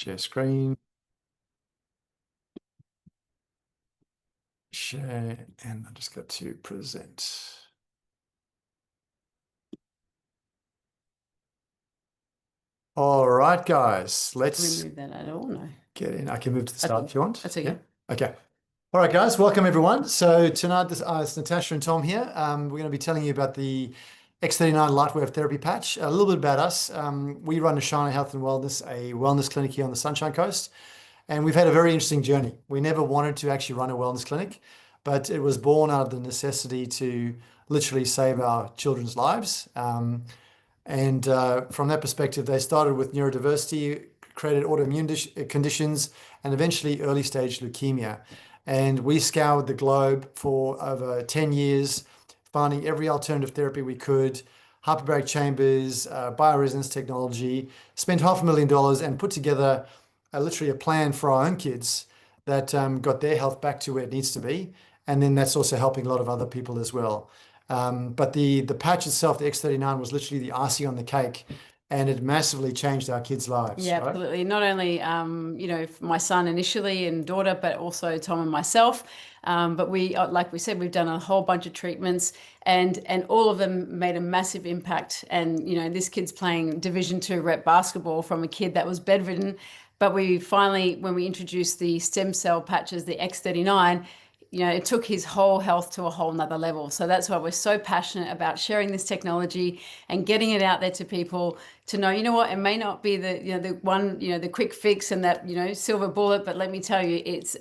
Share screen. Share, and I just got to present. All right, guys, let's remove that at all. No. get in. I can move to the start if you want. That's okay. Yeah? Okay. All right, guys, welcome everyone. So tonight, it's Natasha and Tom here. We're going to be telling you about the X39 Lightwave Therapy Patch, a little bit about us. We run Natasha Health and Wellness, a wellness clinic here on the Sunshine Coast. And we've had a very interesting journey. We never wanted to actually run a wellness clinic, but it was born out of the necessity to literally save our children's lives. And from that perspective, they started with neurodiversity, created autoimmune conditions, and eventually early stage leukemia. And we scoured the globe for over 10 years, finding every alternative therapy we could, hyperbaric chambers, bioresonance technology, spent $500,000 and put together literally a plan for our own kids that got their health back to where it needs to be. And then that's also helping a lot of other people as well. But the patch itself, the X39, was literally the icing on the cake, and it massively changed our kids' lives. Yeah, right? absolutely. Not only, my son initially and daughter, but also Tom and myself. But we, like we said, we've done a whole bunch of treatments, and all of them made a massive impact. And, this kid's playing Division II rep basketball from a kid that was bedridden. But we finally, when we introduced the stem cell patches, the X39, it took his whole health to a whole nother level. So that's why we're so passionate about sharing this technology and getting it out there to people to know, what, it may not be the quick fix and that, silver bullet, but let me tell you, it's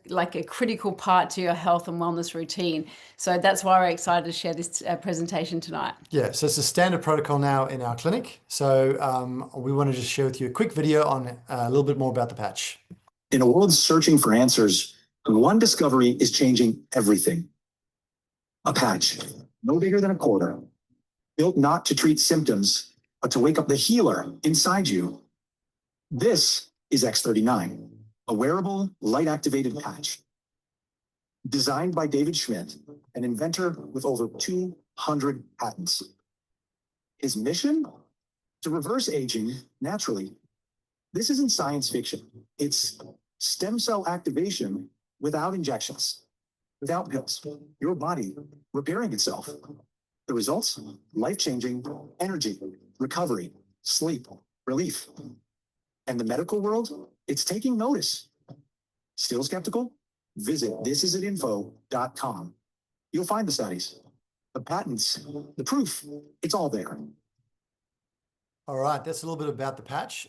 like a critical part to your health and wellness routine. So that's why we're excited to share this presentation tonight. Yeah, so it's a standard protocol now in our clinic. So we want to just share with you a quick video on a little bit more about the patch. In a world searching for answers, one discovery is changing everything. A patch, no bigger than a quarter, built not to treat symptoms, but to wake up the healer inside you. This is X39, a wearable, light-activated patch. Designed by David Schmidt, an inventor with over 200 patents. His mission? To reverse aging naturally. This isn't science fiction. It's stem cell activation without injections, without pills, your body repairing itself. The results? Life-changing energy, recovery, sleep, relief. And the medical world? It's taking notice. Still skeptical? Visit thisisatinfo.com. You'll find the studies, the patents, the proof. It's all there. All right, that's a little bit about the patch.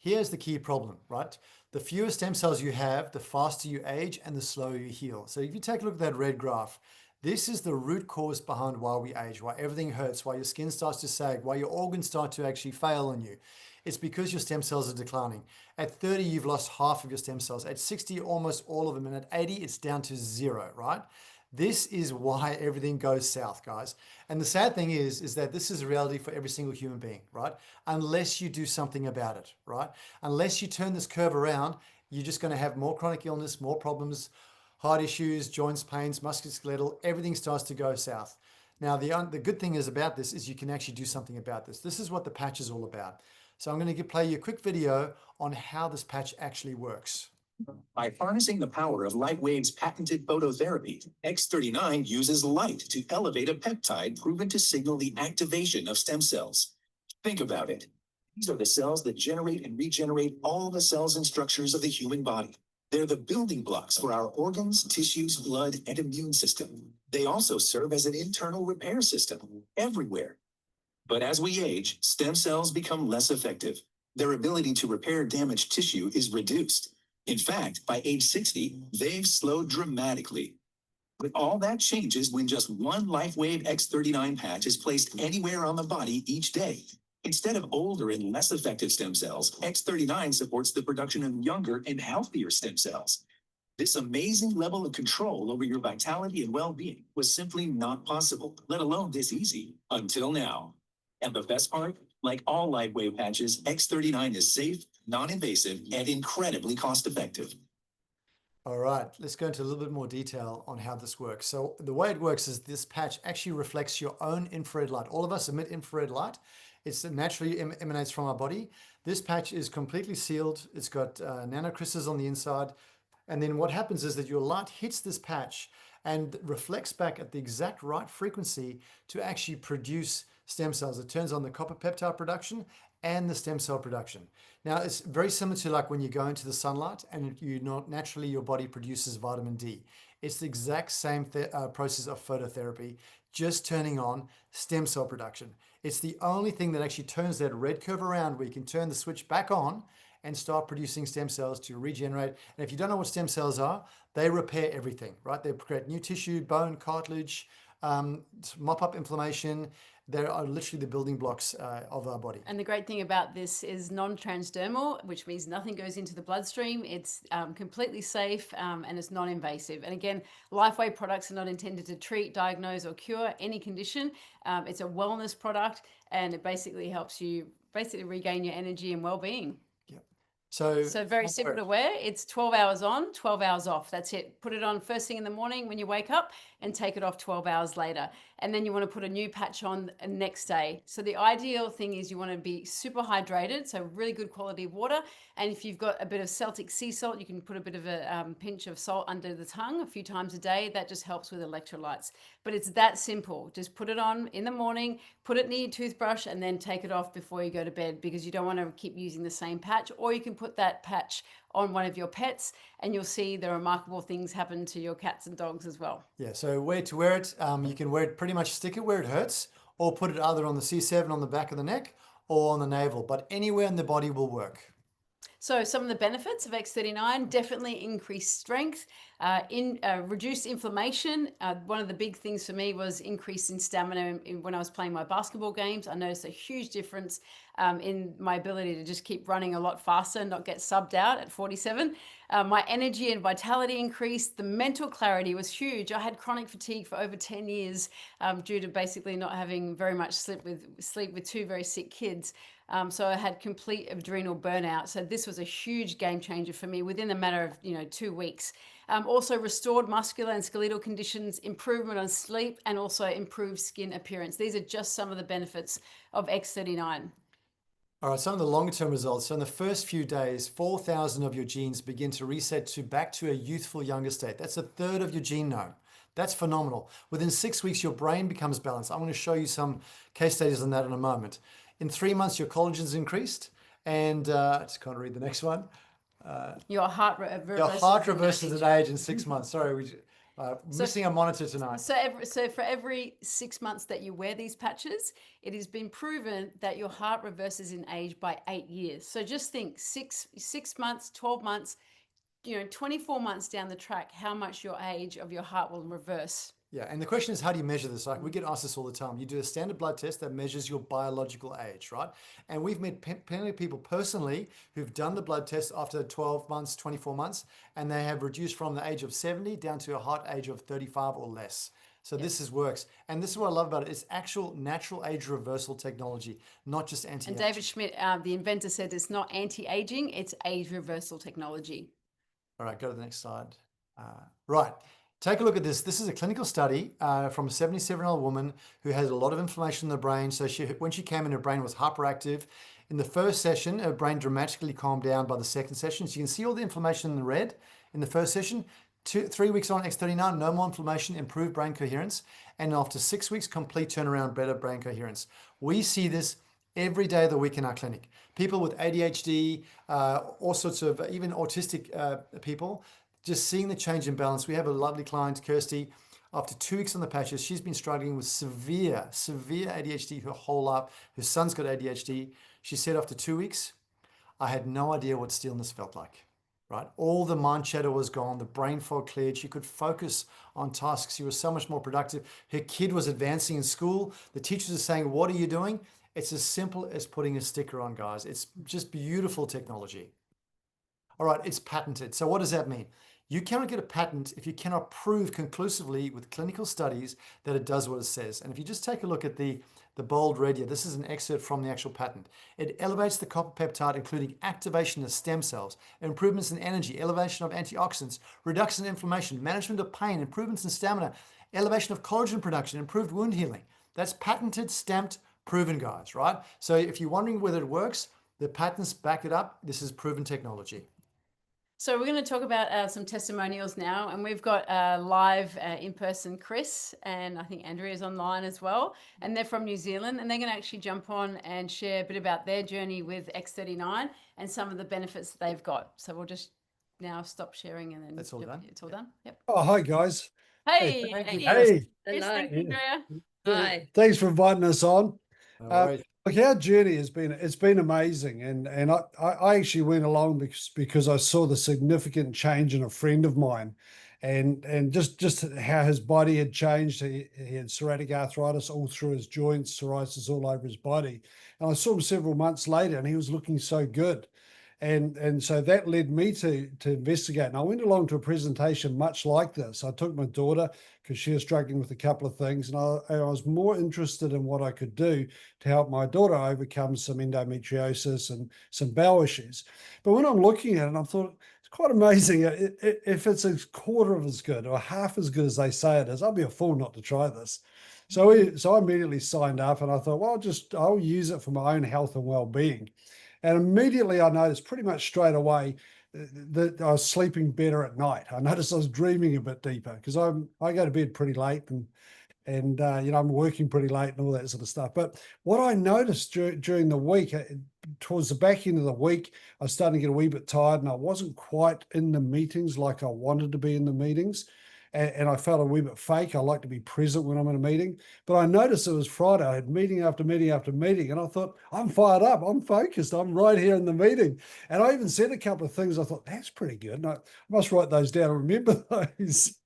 Here's the key problem, right? The fewer stem cells you have, the faster you age and the slower you heal. So if you take a look at that red graph, this is the root cause behind why we age, why everything hurts, why your skin starts to sag, why your organs start to actually fail on you. It's because your stem cells are declining. At 30, you've lost half of your stem cells. At 60, almost all of them. And at 80, it's down to 0, right? This is why everything goes south, guys. And the sad thing is that this is a reality for every single human being, right? Unless you do something about it, right? Unless you turn this curve around, you're just going to have more chronic illness, more problems, heart issues, joints, pains, musculoskeletal, everything starts to go south. Now, the good thing is about this is you can actually do something about this. This is what the patch is all about. So I'm going to play you a quick video on how this patch actually works. By harnessing the power of Lightwave's patented phototherapy, X39 uses light to elevate a peptide proven to signal the activation of stem cells. Think about it. These are the cells that generate and regenerate all the cells and structures of the human body. They're the building blocks for our organs, tissues, blood, and immune system. They also serve as an internal repair system everywhere. But as we age, stem cells become less effective. Their ability to repair damaged tissue is reduced. In fact, by age 60, they've slowed dramatically. But all that changes when just one LifeWave X39 patch is placed anywhere on the body each day. Instead of older and less effective stem cells, X39 supports the production of younger and healthier stem cells. This amazing level of control over your vitality and well-being was simply not possible, let alone this easy, until now. And the best part? Like all LifeWave patches, X39 is safe, non-invasive, and incredibly cost-effective. All right, let's go into a little bit more detail on how this works. So the way it works is this patch actually reflects your own infrared light. All of us emit infrared light. It naturally emanates from our body. This patch is completely sealed. It's got nanocrystals on the inside. And then what happens is that your light hits this patch and reflects back at the exact right frequency to actually produce stem cells. It turns on the copper peptide production and the stem cell production. Now, it's very similar to like when you go into the sunlight and naturally your body produces vitamin D. It's the exact same process of phototherapy, just turning on stem cell production. It's the only thing that actually turns that red curve around where you can turn the switch back on and start producing stem cells to regenerate. And if you don't know what stem cells are, they repair everything, right? They create new tissue, bone, cartilage, mop up inflammation. They are literally the building blocks of our body. And the great thing about this is non-transdermal, which means nothing goes into the bloodstream. It's completely safe and it's non-invasive. And again, LifeWave products are not intended to treat, diagnose, or cure any condition. It's a wellness product, and it basically helps you regain your energy and well-being. So very simple to wear. It's 12 hours on, 12 hours off. That's it. Put it on first thing in the morning when you wake up and take it off 12 hours later. And then you want to put a new patch on the next day. So the ideal thing is you want to be super hydrated, so really good quality water. And if you've got a bit of Celtic sea salt, you can put a bit of a pinch of salt under the tongue a few times a day. That just helps with electrolytes. But it's that simple. Just put it on in the morning, put it near your toothbrush, and then take it off before you go to bed, because you don't want to keep using the same patch. Or you can put that patch on one of your pets and you'll see the remarkable things happen to your cats and dogs as well. Yeah, so where to wear it, you can wear it, pretty much stick it where it hurts, or put it either on the C7 on the back of the neck or on the navel, but anywhere in the body will work. So some of the benefits of X39: definitely increased strength, reduced inflammation. One of the big things for me was increase in stamina when I was playing my basketball games. I noticed a huge difference in my ability to just keep running a lot faster and not get subbed out at 47. My energy and vitality increased. The mental clarity was huge. I had chronic fatigue for over 10 years due to basically not having very much sleep with two very sick kids. So I had complete adrenal burnout. So this was a huge game changer for me within a matter of 2 weeks. Also restored muscular and skeletal conditions, improvement on sleep, and also improved skin appearance. These are just some of the benefits of X39. All right, some of the longer term results. So in the first few days, 4,000 of your genes begin to reset back to a youthful younger state. That's a third of your genome. That's phenomenal. Within 6 weeks, your brain becomes balanced. I'm going to show you some case studies on that in a moment. In 3 months, your collagen's increased, and I just can't read the next one. Your heart reverses in age in 6 months. Sorry, missing a monitor tonight. So for every 6 months that you wear these patches, it has been proven that your heart reverses in age by 8 years. So just think, six months, 12 months, 24 months down the track, how much your age of your heart will reverse. Yeah, and the question is, how do you measure this? Like, we get asked this all the time. You do a standard blood test that measures your biological age, right? And we've met plenty of people personally who've done the blood test after 12 months, 24 months, and they have reduced from the age of 70 down to a heart age of 35 or less. So This works. And this is what I love about it. It's actual natural age reversal technology, not just anti-aging. And David Schmidt, the inventor, said it's not anti-aging, it's age reversal technology. All right, go to the next slide. Right. Take a look at this. This is a clinical study from a 77-year-old woman who has a lot of inflammation in the brain. So when she came in, her brain was hyperactive. In the first session, her brain dramatically calmed down by the second session. So you can see all the inflammation in the red in the first session. 3 weeks on X39, no more inflammation, improved brain coherence. And after 6 weeks, complete turnaround, better brain coherence. We see this every day of the week in our clinic. People with ADHD, all sorts of, even autistic people, just seeing the change in balance. We have a lovely client, Kirsty. After 2 weeks on the patches, she's been struggling with severe ADHD her whole life. Her son's got ADHD. She said after 2 weeks, I had no idea what stillness felt like, right? All the mind chatter was gone. The brain fog cleared. She could focus on tasks. She was so much more productive. Her kid was advancing in school. The teachers are saying, what are you doing? It's as simple as putting a sticker on, guys. It's just beautiful technology. All right, it's patented. So what does that mean? You cannot get a patent if you cannot prove conclusively with clinical studies that it does what it says. And if you just take a look at the bold red here, this is an excerpt from the actual patent. It elevates the copper peptide, including activation of stem cells, improvements in energy, elevation of antioxidants, reduction in inflammation, management of pain, improvements in stamina, elevation of collagen production, improved wound healing. That's patented, stamped, proven, guys, right? So if you're wondering whether it works, The patents back it up. This is proven technology. So we're going to talk about some testimonials now, and we've got live in-person Chris, and I think Andrea is online as well, and they're from New Zealand, and they're going to actually jump on and share a bit about their journey with X39 and some of the benefits that they've got. So we'll just now stop sharing, and then That's all done. It's all done. Yep. Oh, hi guys. Hey, thank you, Hey. Chris, thank you, Andrea. Hi. Thanks for inviting us on. No worries. Look, our journey it's been amazing, and I actually went along because I saw the significant change in a friend of mine, and just how his body had changed. He had psoriatic arthritis all through his joints, psoriasis all over his body, and I saw him several months later, and he was looking so good. And so that led me to investigate. And I went along to a presentation much like this. I took my daughter because she was struggling with a couple of things, and I was more interested in what I could do to help my daughter overcome some endometriosis and some bowel issues. But when I'm looking at it, I thought, it's quite amazing. If it's a quarter of as good or half as good as they say it is, I'll be a fool not to try this. So I immediately signed up, and I thought, well, I'll use it for my own health and well-being. And immediately I noticed pretty much straight away that I was sleeping better at night. I noticed I was dreaming a bit deeper because I go to bed pretty late, and I'm working pretty late and all that sort of stuff. But what I noticed during the week, towards the back end of the week, I was starting to get a wee bit tired, and I wasn't quite in the meetings like I wanted to be in the meetings. And I felt a wee bit fake. I like to be present when I'm in a meeting. But I noticed it was Friday. I had meeting after meeting after meeting. And I thought, I'm fired up. I'm focused. I'm right here in the meeting. And I even said a couple of things. I thought, that's pretty good. And I must write those down and remember those.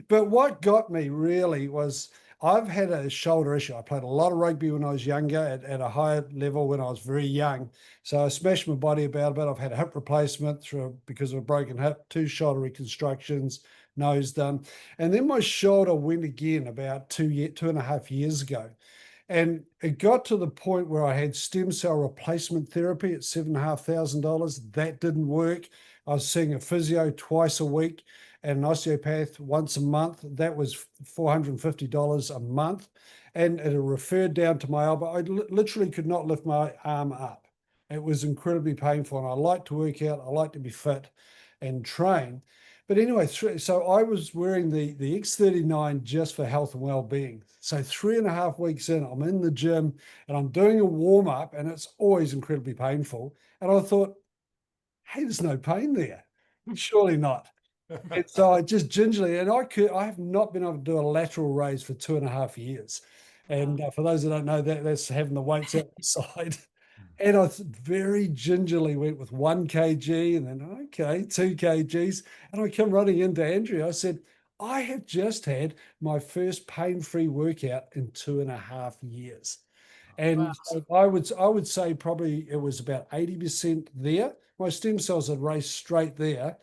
But what got me really was I've had a shoulder issue. I played a lot of rugby when I was younger at a higher level when I was very young. So I smashed my body about a bit. I've had a hip replacement because of a broken hip, 2 shoulder reconstructions, nose done. And then my shoulder went again about 2.5 years ago. And it got to the point where I had stem cell replacement therapy at $7,500. That didn't work. I was seeing a physio twice a week and an osteopath once a month. That was $450 a month. And it referred down to my elbow. I literally could not lift my arm up. It was incredibly painful. And I like to work out. I like to be fit and train. But anyway, so I was wearing the X39 just for health and well-being. So 3.5 weeks in, I'm in the gym and I'm doing a warm-up, and it's always incredibly painful. And I thought, hey, there's no pain there. Surely not. And so I just gingerly, and I have not been able to do a lateral raise for 2.5 years. And for those that don't know, that's having the weights out the side. And I very gingerly went with 1 kg and then, okay, 2 kgs. And I come running into Andrea. I said, I have just had my first pain-free workout in 2.5 years. And Wow. so I would say probably it was about 80% there. My stem cells had raced straight there.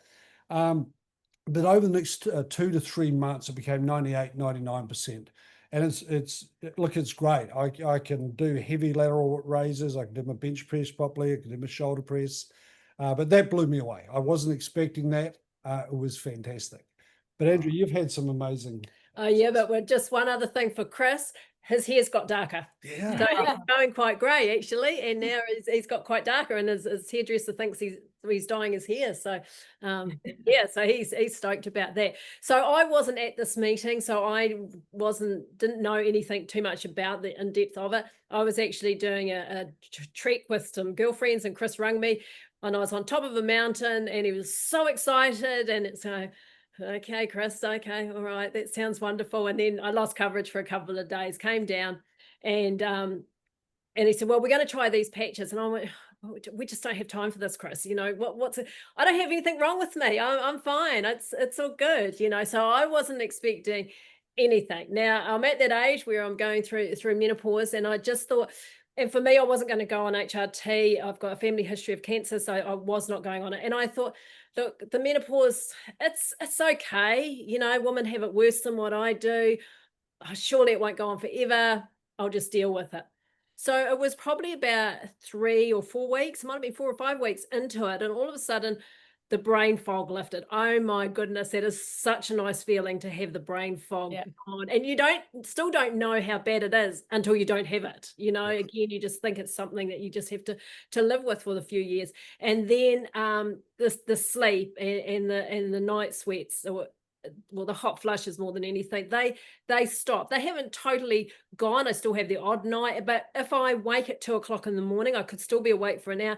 But over the next 2 to 3 months, it became 98, 99%. And it's great. I can do heavy lateral raises. I can do my bench press properly. I can do my shoulder press. But that blew me away. I wasn't expecting that. It was fantastic. But Andrew, you've had some amazing. Oh yeah, but we're just one other thing for Chris. His hair's got darker. Yeah. So he's going quite grey actually, and now he's got quite darker, and his hairdresser thinks he's dyeing his hair. So yeah, so he's stoked about that. So I wasn't at this meeting, so I didn't know anything too much about the in depth of it. I was actually doing a trek with some girlfriends, and Chris rang me, and I was on top of a mountain, and he was so excited, and it's okay, Chris, okay, all right, that sounds wonderful. And then I lost coverage for a couple of days, came down, and he said, well, we're going to try these patches. And I went, oh, we just don't have time for this, Chris. You know, what's it? I don't have anything wrong with me. I'm fine. It's all good, you know. So I wasn't expecting anything. Now I'm at that age where I'm going through menopause, and I just thought, and for me, I wasn't going to go on HRT. I've got a family history of cancer, so I was not going on it. And I thought, look, the menopause, it's okay. You know, women have it worse than what I do. Surely it won't go on forever. I'll just deal with it. So it was probably about 3 or 4 weeks, might have been 4 or 5 weeks into it. And all of a sudden, the brain fog lifted. Oh my goodness, that is such a nice feeling to have the brain fog gone. And you still don't know how bad it is until you don't have it. You know, again, you just think it's something that you just have to live with for the few years. And then the sleep and the night sweats, or well, the hot flushes more than anything, they stop. They haven't totally gone. I still have the odd night, but if I wake at 2 o'clock in the morning, I could still be awake for an hour.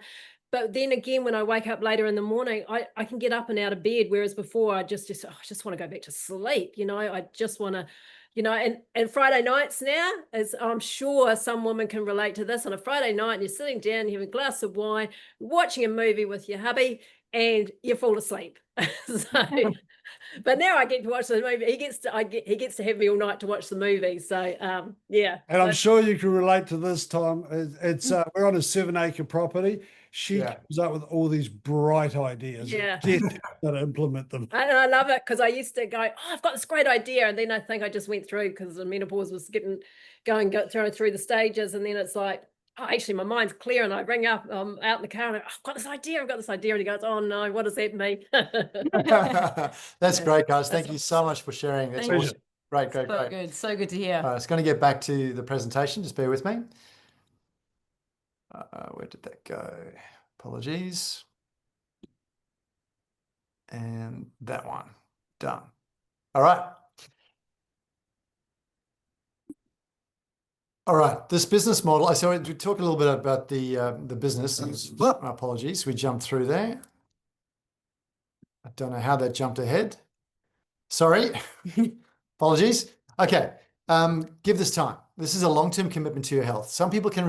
But then again, when I wake up later in the morning, I can get up and out of bed, whereas before I just want to go back to sleep. You know, I just want to, you know, and Friday nights now, as I'm sure some women can relate to this, on a Friday night and you're sitting down, you have a glass of wine, watching a movie with your hubby, and you fall asleep. So, but now I get to watch the movie. He gets to have me all night to watch the movie. So yeah. And I'm sure you can relate to this, Tom. It's we're on a 7-acre property. She comes up with all these bright ideas. Yeah. Got to implement them. And I love it, because I used to go, oh, I've got this great idea, and then I think I just went through, because the menopause was going through the stages, and then it's like, oh, actually my mind's clear, and I ring up out in the car and I've got this idea, and he goes, oh no, what does that mean? That's great, guys. Thank you so much for sharing. That's awesome. Great. Good. So good to hear. All right, it's going to get back to the presentation. Just bear with me. Where did that go? Apologies. And that one. Done. All right. All right, this business model. So we talk a little bit about the business. Apologies, we jumped through there. I don't know how that jumped ahead. Sorry. Apologies. Okay. Give this time. This is a long-term commitment to your health. Some people can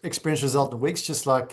experience result in weeks, just like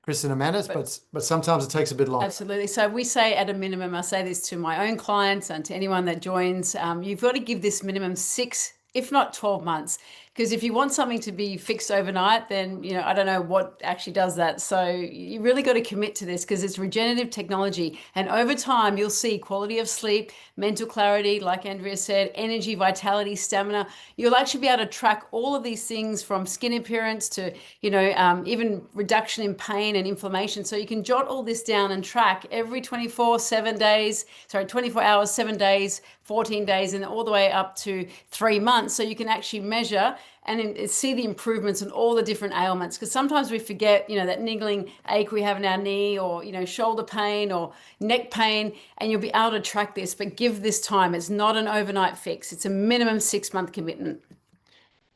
Chris and Amanda, but sometimes it takes a bit longer. Absolutely. So we say at a minimum, I say this to my own clients and to anyone that joins, you've got to give this minimum 6, if not 12 months. Because if you want something to be fixed overnight, then, you know, I don't know what actually does that. So you really got to commit to this, because it's regenerative technology. And over time, you'll see quality of sleep, mental clarity, like Andrea said, energy, vitality, stamina. You'll actually be able to track all of these things, from skin appearance to, you know, even reduction in pain and inflammation. So you can jot all this down and track every 24 hours, 7 days, 14 days, and all the way up to 3 months. So you can actually measure and see the improvements in all the different ailments. Because sometimes we forget, you know, that niggling ache we have in our knee, or, you know, shoulder pain or neck pain, and you'll be able to track this, but give this time. It's not an overnight fix. It's a minimum 6-month commitment.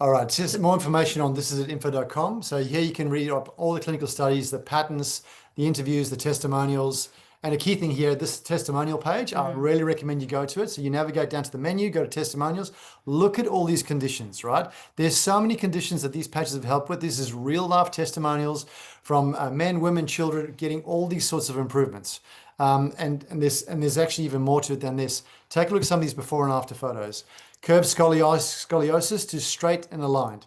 All right, so more information on this is at info.com. So here you can read up all the clinical studies, the patents, the interviews, the testimonials. And a key thing here, this testimonial page, I really recommend you go to it. So you navigate down to the menu, go to testimonials, look at all these conditions, right? There's so many conditions that these pages have helped with. This is real life testimonials from men, women, children, getting all these sorts of improvements. And there's actually even more to it than this. Take a look at some of these before and after photos. Curved scoliosis to straight and aligned.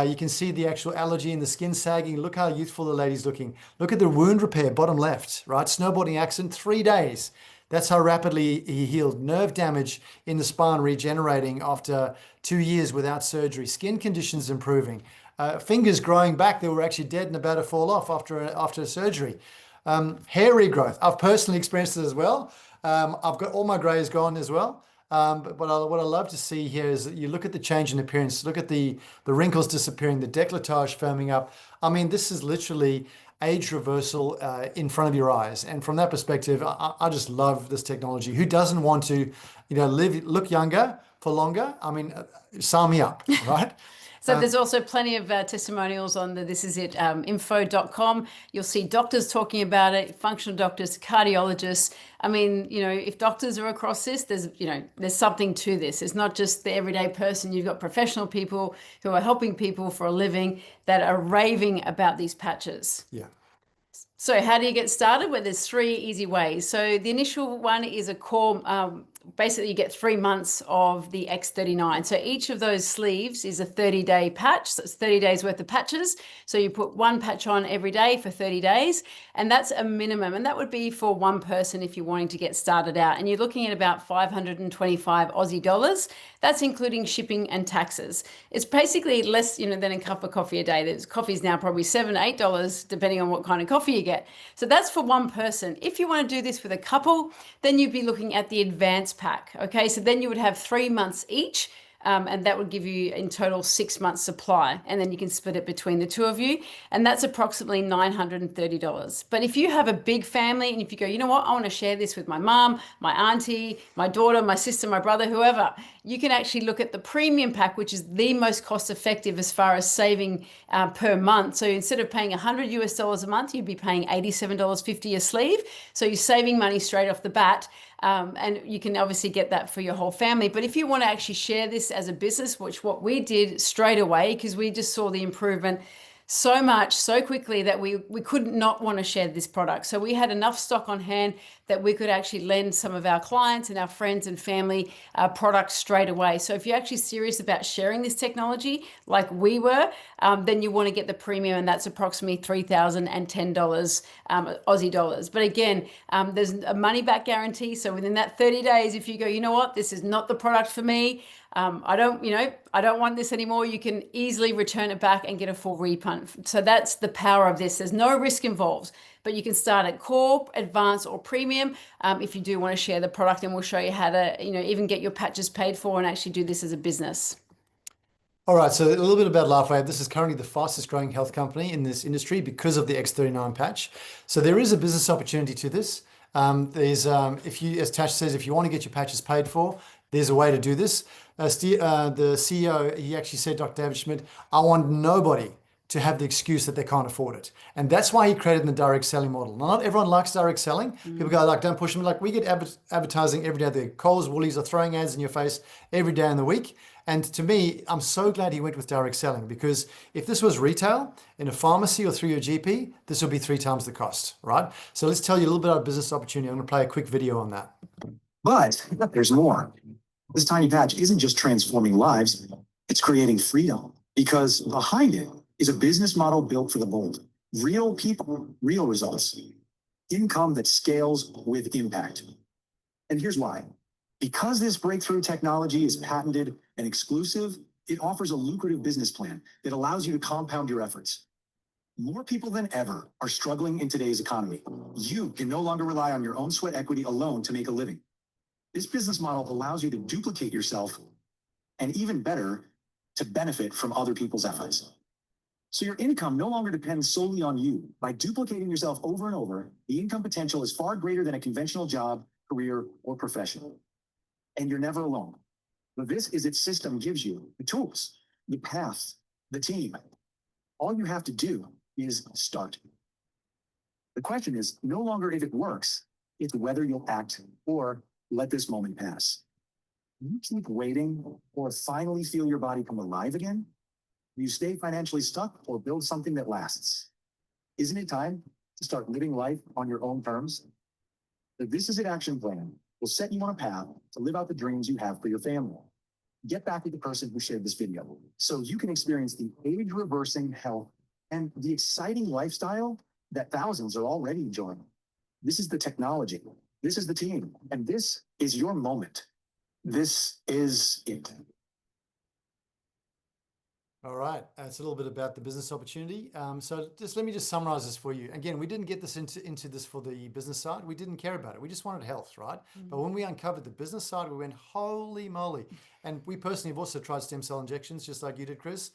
You can see the actual allergy and the skin sagging. Look how youthful the lady's looking. Look at the wound repair, bottom left, right? Snowboarding accident, 3 days. That's how rapidly he healed. Nerve damage in the spine regenerating after 2 years without surgery. Skin conditions improving. Fingers growing back that were actually dead and about to fall off after surgery. Hair regrowth. I've personally experienced it as well. I've got all my grays gone as well. But what I love to see here is that you look at the change in appearance, look at the wrinkles disappearing, the décolletage firming up. I mean, this is literally age reversal in front of your eyes. And from that perspective, I just love this technology. Who doesn't want to, you know, look younger for longer? I mean, sign me up, right? So there's also plenty of testimonials on the This Is It info.com. You'll see doctors talking about it, functional doctors, cardiologists. I mean, you know, if doctors are across this, there's something to this. It's not just the everyday person. You've got professional people who are helping people for a living that are raving about these patches. Yeah. So how do you get started? Well, there's 3 easy ways. So the initial one is a core basically you get 3 months of the X39. So each of those sleeves is a 30-day patch. So it's 30 days worth of patches. So you put one patch on every day for 30 days, and that's a minimum. And that would be for one person if you're wanting to get started out. And you're looking at about 525 Aussie dollars. That's including shipping and taxes. It's basically less, than a cup of coffee a day. There's coffee's now probably $7, $8, depending on what kind of coffee you get. So that's for one person. If you want to do this with a couple, then you'd be looking at the advanced pack. Okay, so then you would have 3 months each. And that would give you in total 6 months supply, and then you can split it between the two of you, and that's approximately $930. But if you have a big family and if you go, you know what, I want to share this with my mom, my auntie, my daughter, my sister, my brother, whoever, you can actually look at the premium pack, which is the most cost effective as far as saving per month. So instead of paying $100 a month, you'd be paying $87.50 a sleeve. So you're saving money straight off the bat. And you can obviously get that for your whole family. But if you want to actually share this as a business, which what we did straight away, because we just saw the improvement so much, so quickly, that we couldn't not want to share this product. So we had enough stock on hand that we could actually lend some of our clients and our friends and family products straight away. So if you're actually serious about sharing this technology like we were, then you want to get the premium, and that's approximately $3,010 Aussie dollars. But again, there's a money back guarantee. So within that 30 days, if you go, you know what, this is not the product for me, I don't want this anymore, you can easily return it back and get a full refund. So that's the power of this. There's no risk involved, but you can start at core, advanced, or premium if you do want to share the product, and we'll show you how to, even get your patches paid for and actually do this as a business. All right, so a little bit about LifeWave. This is currently the fastest growing health company in this industry because of the X39 patch. So there is a business opportunity to this. If you, as Tash says, if you want to get your patches paid for, there's a way to do this. The CEO, he actually said, Dr. David Schmidt, I want nobody to have the excuse that they can't afford it. And that's why he created the direct selling model. Now, not everyone likes direct selling. People go like, don't push them. Like, we get advertising every day. The Coles, Woolies are throwing ads in your face every day in the week. And to me, I'm so glad he went with direct selling, because if this was retail in a pharmacy or through your GP, this would be 3 times the cost, right? So let's tell you a little bit about business opportunity. I'm going to play a quick video on that. But there's more. This tiny patch isn't just transforming lives, it's creating freedom, because behind it is a business model built for the bold. Real people, real results. Income that scales with impact. And here's why. Because this breakthrough technology is patented and exclusive, it offers a lucrative business plan that allows you to compound your efforts. More people than ever are struggling in today's economy. You can no longer rely on your own sweat equity alone to make a living. This business model allows you to duplicate yourself, and even better, to benefit from other people's efforts. So your income no longer depends solely on you. By duplicating yourself over and over, the income potential is far greater than a conventional job, career, or profession. And you're never alone. But this is its system gives you the tools, the path, the team. All you have to do is start. The question is no longer if it works, it's whether you'll act or let this moment pass. You keep waiting or finally feel your body come alive again? Do you stay financially stuck or build something that lasts? Isn't it time to start living life on your own terms? The This Is It action plan will set you on a path to live out the dreams you have for your family. Get back with the person who shared this video so you can experience the age-reversing health and the exciting lifestyle that thousands are already enjoying. This is the technology. This is the team. And this is your moment. This is it. All right, it's a little bit about the business opportunity. So let me just summarize this for you. Again, we didn't get this into this for the business side. We didn't care about it. We just wanted health, right? But when we uncovered the business side, we went, holy moly. And we personally have also tried stem cell injections, just like you did, Chris.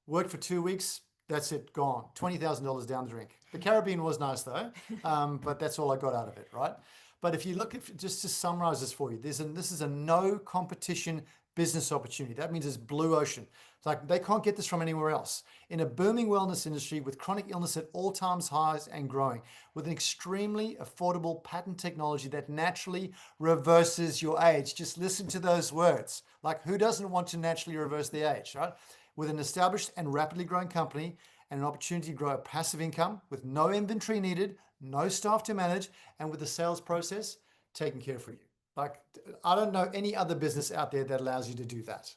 Worked for 2 weeks. That's it, gone. $20,000 down the drink. The Caribbean was nice though, but that's all I got out of it, right? But if you look at, just to summarize this for you, this is a no competition business opportunity. That means it's blue ocean. It's like they can't get this from anywhere else. In a booming wellness industry with chronic illness at all times highs and growing, with an extremely affordable patent technology that naturally reverses your age. Just listen to those words. Like, who doesn't want to naturally reverse their age, right? With an established and rapidly growing company and an opportunity to grow a passive income with no inventory needed, no staff to manage, and with the sales process taken care of for you. Like, I don't know any other business out there that allows you to do that.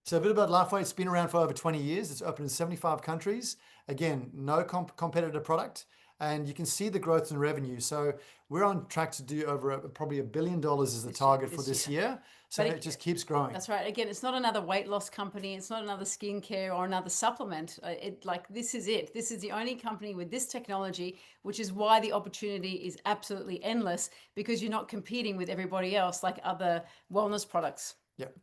So a bit about Lifeway. It's been around for over 20 years. It's open in 75 countries. Again, no competitor product. And you can see the growth in revenue. So we're on track to do over probably $1 billion is the target for this year. So it just keeps growing. That's right. Again, it's not another weight loss company. It's not another skincare or another supplement. This is it. This is the only company with this technology, which is why the opportunity is absolutely endless, because you're not competing with everybody else like other wellness products. Yep.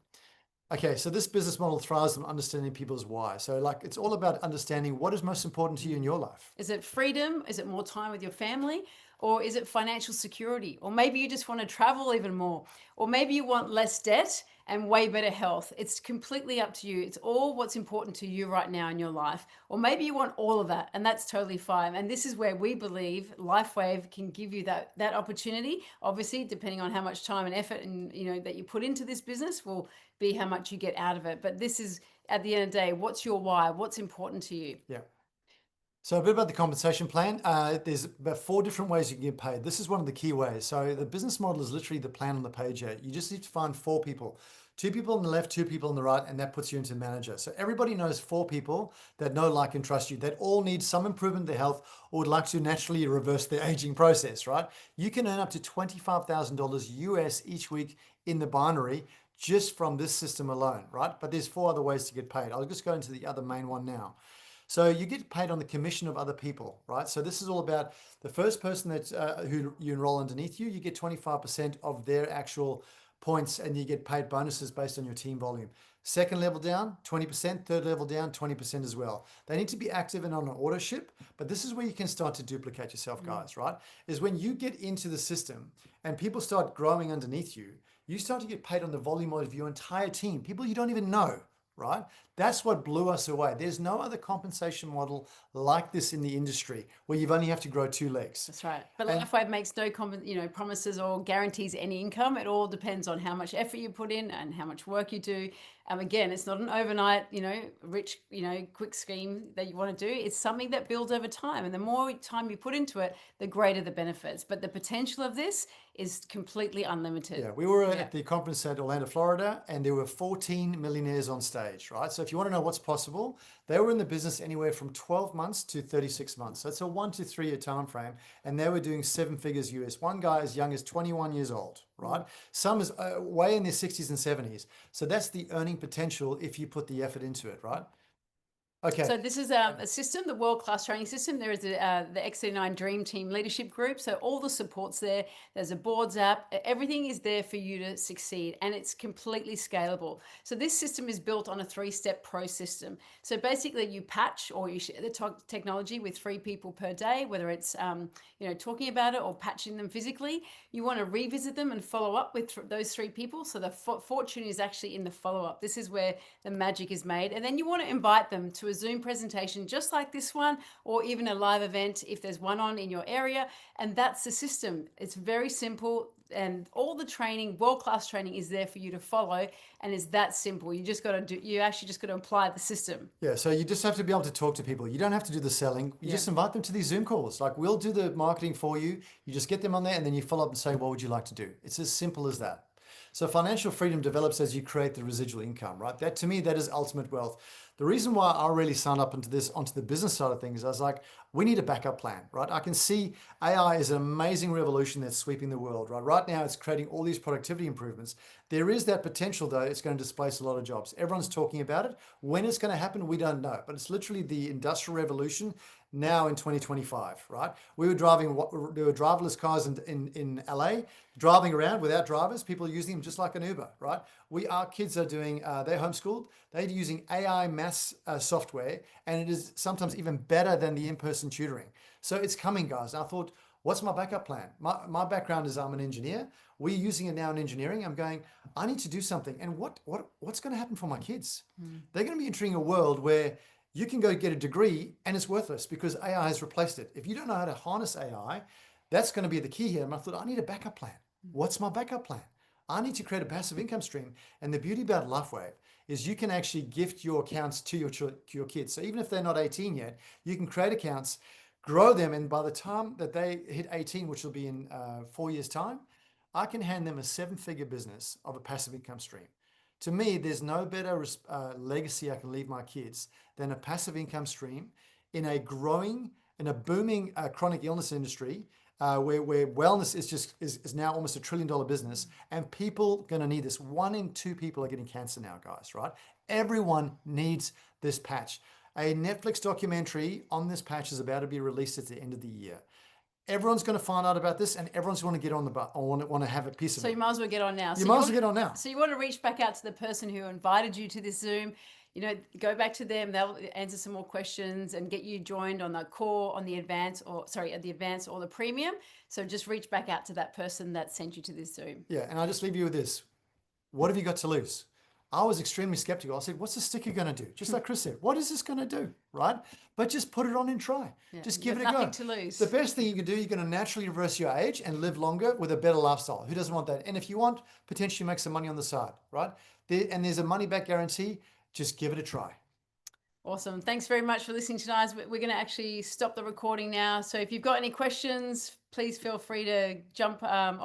Okay, so this business model thrives on understanding people's why. So like, it's all about understanding what is most important to you in your life. Is it freedom? Is it more time with your family? Or is it financial security? Or maybe you just want to travel even more. Or maybe you want less debt and way better health. It's completely up to you. It's all what's important to you right now in your life. Or maybe you want all of that, and that's totally fine. And this is where we believe LifeWave can give you that opportunity. Obviously, depending on how much time and effort and that you put into this business will be how much you get out of it. But this is, at the end of the day, what's your why? What's important to you? Yeah. So a bit about the compensation plan. There's about 4 different ways you can get paid. This is one of the key ways. So the business model is literally the plan on the page here. You just need to find 4 people. 2 people on the left, 2 people on the right, and that puts you into manager. So everybody knows 4 people that know, like, and trust you, that all need some improvement in their health or would like to naturally reverse their aging process, right? You can earn up to $25,000 US each week in the binary just from this system alone, right? But there's 4 other ways to get paid. I'll just go into the other main one now. So you get paid on the commission of other people, right? So this is all about the first person that who you enroll underneath you, you get 25% of their actual points, and you get paid bonuses based on your team volume. Second level down, 20%. Third level down, 20% as well. They need to be active and on an order ship, but this is where you can start to duplicate yourself, guys, right? Is when you get into the system and people start growing underneath you, you start to get paid on the volume of your entire team, people you don't even know. Right? That's what blew us away. There's no other compensation model like this in the industry where you've only have to grow 2 legs. That's right. But LifeWave makes no promises or guarantees any income. It all depends on how much effort you put in and how much work you do. Again, it's not an overnight, rich, quick scheme that you want to do. It's something that builds over time. And the more time you put into it, the greater the benefits. But the potential of this is completely unlimited. Yeah, we were at the conference at Orlando, Florida, and there were 14 millionaires on stage, right? So if you want to know what's possible, they were in the business anywhere from 12 months to 36 months. So it's a 1 to 3 year time frame, and they were doing 7 figures US. One guy as young as 21 years old, right? Some is way in their 60s and 70s. So that's the earning potential if you put the effort into it, right? Okay. So this is a system, the world-class training system. There is the X39 Dream Team Leadership Group. So all the support's there. There's a boards app. Everything is there for you to succeed, and it's completely scalable. So this system is built on a 3-step pro system. So basically, you patch or you share the technology with 3 people per day, whether it's talking about it or patching them physically. You want to revisit them and follow up with those 3 people. So the fortune is actually in the follow-up. This is where the magic is made, and then you want to invite them to a Zoom presentation just like this one, or even a live event if there's one on in your area. And that's the system. It's very simple, and all the training, world-class training, is there for you to follow, and it's that simple. You actually just got to apply the system. Yeah, so you just have to be able to talk to people. You don't have to do the selling. You just invite them to these Zoom calls. Like, we'll do the marketing for you. You just get them on there, and then you follow up and say, what would you like to do? It's as simple as that. So financial freedom develops as you create the residual income, right? That, to me, that is ultimate wealth. The reason why I really signed up onto the business side of things, I was like, we need a backup plan, right? I can see AI is an amazing revolution that's sweeping the world, right? Right now, it's creating all these productivity improvements. There is that potential, though, it's going to displace a lot of jobs. Everyone's talking about it. When it's going to happen, we don't know. But it's literally the industrial revolution now in 2025, right? There were driverless cars in LA, driving around without drivers, people using them just like an Uber, right? Our kids are doing, they're homeschooled, they're using AI maths software, and it is sometimes even better than the in-person tutoring. So it's coming, guys. I thought, what's my backup plan? My background is I'm an engineer. We're using it now in engineering. I'm going, I need to do something. And what's going to happen for my kids? They're going to be entering a world where you can go get a degree and it's worthless because AI has replaced it. If you don't know how to harness AI, that's going to be the key here. And I thought, I need a backup plan. What's my backup plan? I need to create a passive income stream. And the beauty about LifeWave is you can actually gift your accounts to your kids. So even if they're not 18 yet, you can create accounts, grow them, and by the time that they hit 18, which will be in 4 years' time, I can hand them a 7-figure business of a passive income stream. To me, there's no better legacy I can leave my kids than a passive income stream in a booming chronic illness industry where wellness is now almost $1 trillion business, and people going to need this. 1 in 2 people are getting cancer now, guys, right? Everyone needs this patch. A Netflix documentary on this patch is about to be released at the end of the year. Everyone's going to find out about this, and everyone's going to get on the butt or want to have a piece of it. So you might as well get on now. You might as well get on now. So you want to reach back out to the person who invited you to this Zoom. You know, go back to them. They'll answer some more questions and get you joined on the core, on the advanced, or the premium. So just reach back out to that person that sent you to this Zoom. Yeah, and I'll just leave you with this. What have you got to lose? I was extremely skeptical. I said, what's the sticker going to do? Just like Chris said, what is this going to do, right? But just put it on and try. Yeah, just give it a nothing go. To lose. The best thing you can do, you're going to naturally reverse your age and live longer with a better lifestyle. Who doesn't want that? And if you want, potentially make some money on the side, right? There's a money back guarantee. Just give it a try. Awesome. Thanks very much for listening tonight. We're going to actually stop the recording now. So if you've got any questions, please feel free to jump off